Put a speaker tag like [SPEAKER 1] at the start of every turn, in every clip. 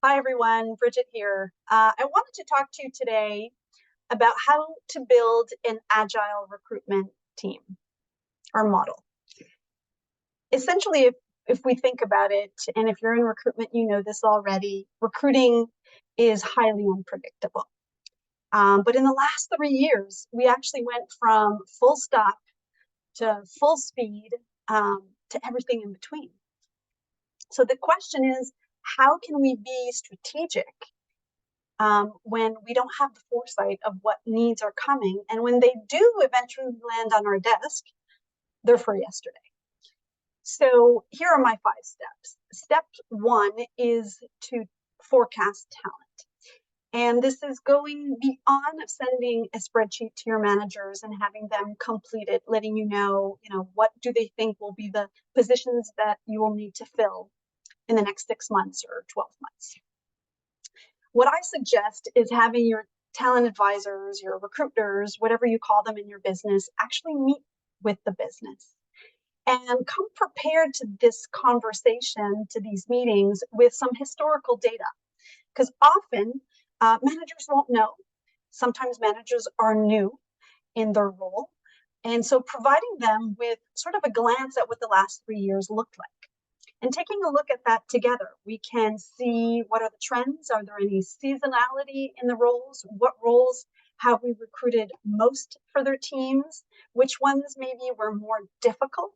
[SPEAKER 1] Hi, everyone. Bridget here. I wanted to talk to you today about how to build an agile recruitment team or model. Essentially, if we think about it, and if you're in recruitment, you know this already, recruiting is highly unpredictable. But in the last 3 years, we actually went from full stop to full speed to everything in between. So the question is, how can we be strategic when we don't have the foresight of what needs are coming? And when they do eventually land on our desk, they're for yesterday. So here are my 5 steps. Step one is to forecast talent. And this is going beyond sending a spreadsheet to your managers and having them complete it, letting you know, what do they think will be the positions that you will need to fill in the next 6 months or 12 months. What I suggest is having your talent advisors, your recruiters, whatever you call them in your business, actually meet with the business and come prepared to this conversation, to these meetings with some historical data. Because often managers won't know. Sometimes managers are new in their role. And so providing them with sort of a glance at what the last 3 years looked like. And taking a look at that together, we can see what are the trends. Are there any seasonality in the roles? What roles have we recruited most for their teams? Which ones maybe were more difficult?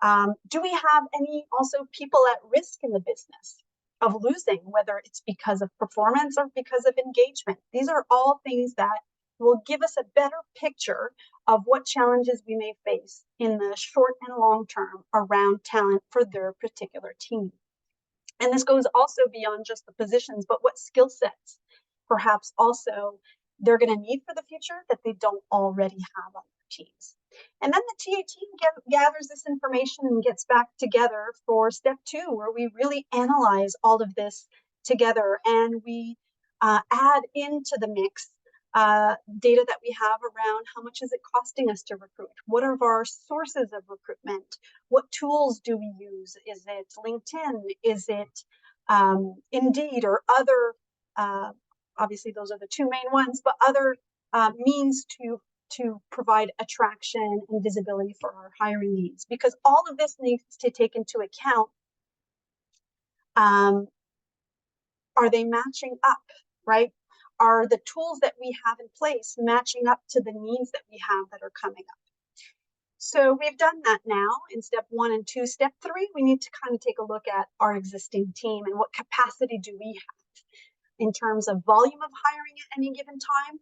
[SPEAKER 1] Do we have any also people at risk in the business of losing, whether it's because of performance or because of engagement? These are all things that will give us a better picture of what challenges we may face in the short and long term around talent for their particular team. And this goes also beyond just the positions, but what skill sets perhaps also they're going to need for the future that they don't already have on their teams. And then the TA team gathers this information and gets back together for step two, where we really analyze all of this together and we add into the mix data that we have around how much is it costing us to recruit? What are our sources of recruitment? What tools do we use? Is it LinkedIn? Is it Indeed or other, obviously those are the two main ones, but other means to provide attraction and visibility for our hiring needs? Because all of this needs to take into account, are they matching up, right? Are the tools that we have in place matching up to the needs that we have that are coming up? So we've done that now in step one and two. Step three, we need to kind of take a look at our existing team and what capacity do we have in terms of volume of hiring at any given time.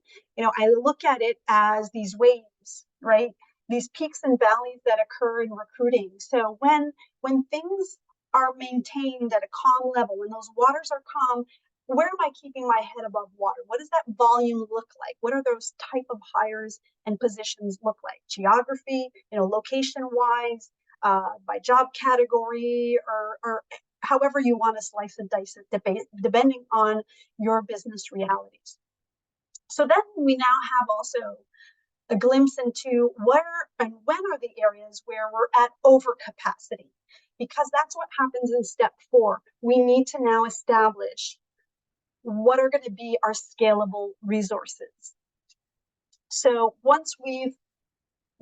[SPEAKER 1] I look at it as these waves, right? These peaks and valleys that occur in recruiting. So when things are maintained at a calm level, when those waters are calm, where am I keeping my head above water? What does that volume look like? What are those type of hires and positions look like? Geography, location-wise, by job category, or however you want to slice and dice it, depending on your business realities. So then we now have also a glimpse into where and when are the areas where we're at overcapacity, because that's what happens in step four. We need to now establish what are going to be our scalable resources. So once we've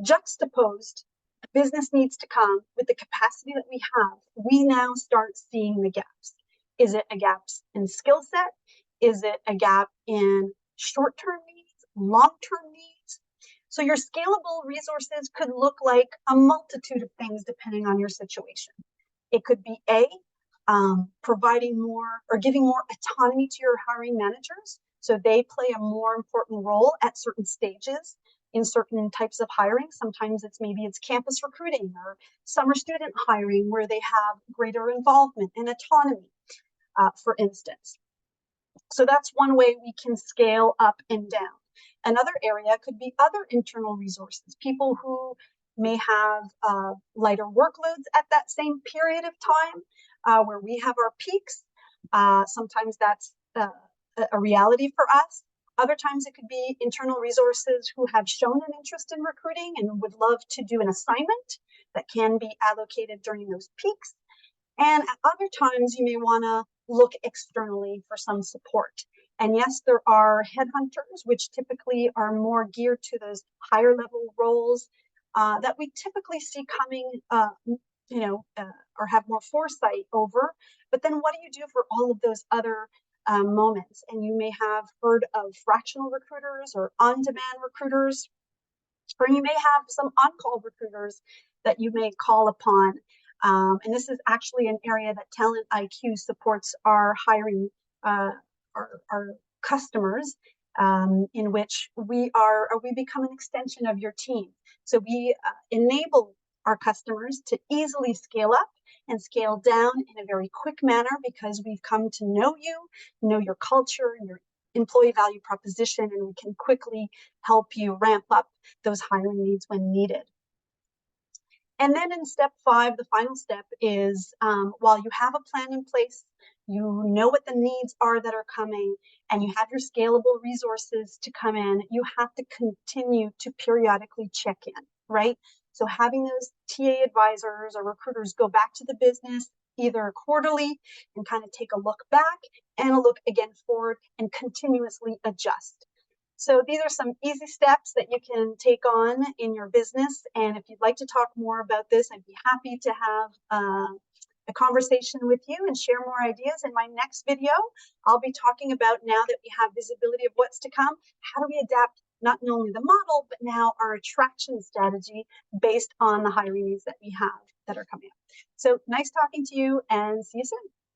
[SPEAKER 1] juxtaposed business needs to come with the capacity that we have, we now start seeing the gaps. Is it a gap in skill set? Is it a gap in short-term needs, long-term needs? So your scalable resources could look like a multitude of things depending on your situation. It could be providing more or giving more autonomy to your hiring managers, so they play a more important role at certain stages in certain types of hiring. Sometimes maybe it's campus recruiting or summer student hiring where they have greater involvement and autonomy, for instance. So that's one way we can scale up and down. Another area could be other internal resources, people who may have lighter workloads at that same period of time, where we have our peaks. Sometimes that's a reality for us. Other times it could be internal resources who have shown an interest in recruiting and would love to do an assignment that can be allocated during those peaks. And at other times you may want to look externally for some support. And yes, there are headhunters, which typically are more geared to those higher level roles that we typically see coming, or have more foresight over. But then what do you do for all of those other moments? And you may have heard of fractional recruiters or on-demand recruiters, or you may have some on-call recruiters that you may call upon. And this is actually an area that Talent IQ supports our hiring, our customers, in which we become an extension of your team. So we enable our customers to easily scale up and scale down in a very quick manner because we've come to know you, know your culture and your employee value proposition, and we can quickly help you ramp up those hiring needs when needed. And then in step 5, the final step is while you have a plan in place, you know what the needs are that are coming, and you have your scalable resources to come in, you have to continue to periodically check in, right? So having those TA advisors or recruiters go back to the business either quarterly and kind of take a look back and a look again forward and continuously adjust. So these are some easy steps that you can take on in your business. And if you'd like to talk more about this, I'd be happy to have a conversation with you and share more ideas. In my next video, I'll be talking about, now that we have visibility of what's to come, how do we adapt not only the model, but now our attraction strategy based on the hiring needs that we have that are coming up. So nice talking to you, and see you soon.